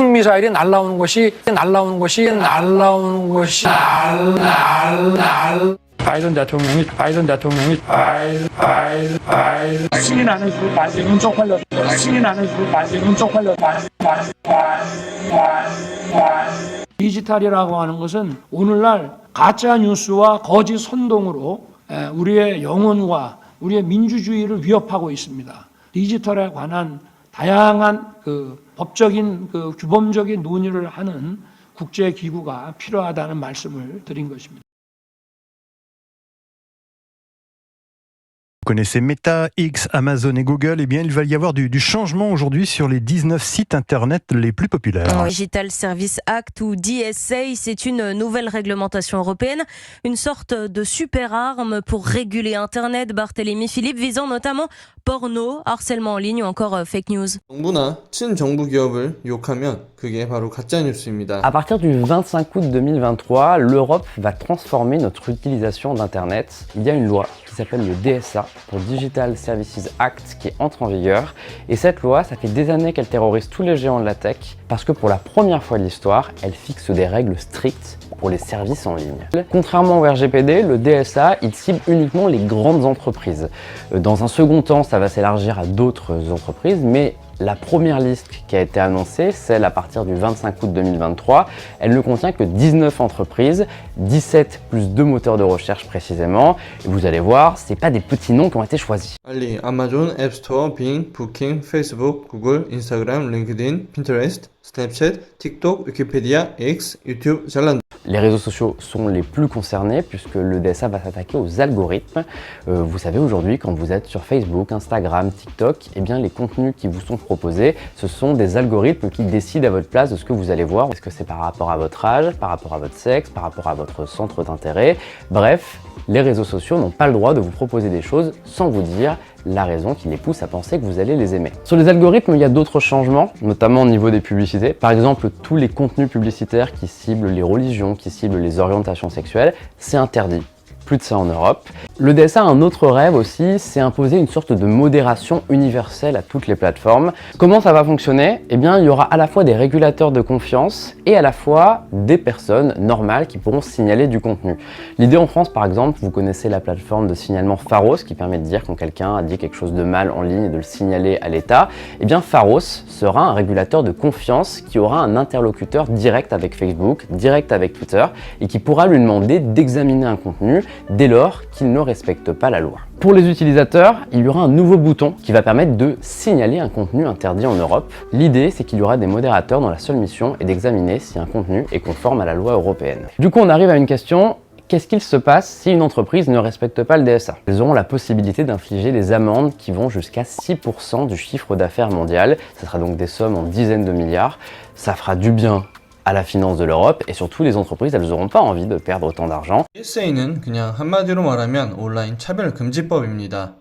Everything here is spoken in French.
핵미사일이 날라오는 것이 바이든 대통령이 시민하는 그 말씀은 쪽팔려. 시민하는 그 말씀은 쪽팔려. 디지털이라고 하는 것은 오늘날 가짜 뉴스와 거짓 선동으로 우리의 영혼과 우리의 민주주의를 위협하고 있습니다. 디지털에 관한 다양한 법적인 규범적인 논의를 하는 국제 기구가 필요하다는 말씀을 드린 것입니다. Vous connaissez Meta, X, Amazon et Google, eh bien il va y avoir du changement aujourd'hui sur les 19 sites internet les plus populaires. Digital Service Act ou DSA, c'est une nouvelle réglementation européenne, une sorte de super arme pour réguler Internet, Barthélémy Philippe, visant notamment porno, harcèlement en ligne ou encore fake news. 정부나 친정부 기업을 욕하면 그게 바로 가짜 뉴스입니다. À partir du 25 août 2023, l'Europe va transformer notre utilisation d'Internet. Il y a une loi qui s'appelle le DSA, pour Digital Services Act, qui entre en vigueur. Et cette loi, ça fait des années qu'elle terrorise tous les géants de la tech, parce que pour la première fois de l'histoire, elle fixe des règles strictes pour les services en ligne. Contrairement au RGPD, le DSA, il cible uniquement les grandes entreprises. Dans un second temps, ça va s'élargir à d'autres entreprises, mais la première liste qui a été annoncée, celle à partir du 25 août 2023, elle ne contient que 19 entreprises, 17 plus 2 moteurs de recherche précisément. Et vous allez voir, c'est pas des petits noms qui ont été choisis. 알리, Amazon, App Store, Bing, Booking, Facebook, Google, Instagram, LinkedIn, Pinterest, Snapchat, TikTok, Wikipédia, X, YouTube, Zalando. Les réseaux sociaux sont les plus concernés puisque le DSA va s'attaquer aux algorithmes. Vous savez, aujourd'hui, quand vous êtes sur Facebook, Instagram, TikTok, eh bien, les contenus qui vous sont proposés, ce sont des algorithmes qui décident à votre place de ce que vous allez voir. Est-ce que c'est par rapport à votre âge, par rapport à votre sexe, par rapport à votre centre d'intérêt? Bref, les réseaux sociaux n'ont pas le droit de vous proposer des choses sans vous dire la raison qui les pousse à penser que vous allez les aimer. Sur les algorithmes, il y a d'autres changements, notamment au niveau des publicités. Par exemple, tous les contenus publicitaires qui ciblent les religions, qui ciblent les orientations sexuelles, c'est interdit. Plus de ça en Europe. Le DSA a un autre rêve aussi, c'est imposer une sorte de modération universelle à toutes les plateformes. Comment ça va fonctionner? Eh bien, il y aura à la fois des régulateurs de confiance et à la fois des personnes normales qui pourront signaler du contenu. L'idée en France, par exemple, vous connaissez la plateforme de signalement Pharos qui permet de dire quand quelqu'un a dit quelque chose de mal en ligne et de le signaler à l'État. Eh bien, Pharos sera un régulateur de confiance qui aura un interlocuteur direct avec Facebook, direct avec Twitter et qui pourra lui demander d'examiner un contenu dès lors qu'il ne respecte pas la loi. Pour les utilisateurs, il y aura un nouveau bouton qui va permettre de signaler un contenu interdit en Europe. L'idée, c'est qu'il y aura des modérateurs dont la seule mission est d'examiner si un contenu est conforme à la loi européenne. Du coup, on arrive à une question. Qu'est-ce qu'il se passe si une entreprise ne respecte pas le DSA? Ils auront la possibilité d'infliger des amendes qui vont jusqu'à 6% du chiffre d'affaires mondial. Ce sera donc des sommes en dizaines de milliards. Ça fera du bien à la finance de l'Europe et surtout les entreprises, elles n'auront pas envie de perdre autant d'argent. DSA는 그냥 한마디로 말하면 온라인 차별금지법입니다.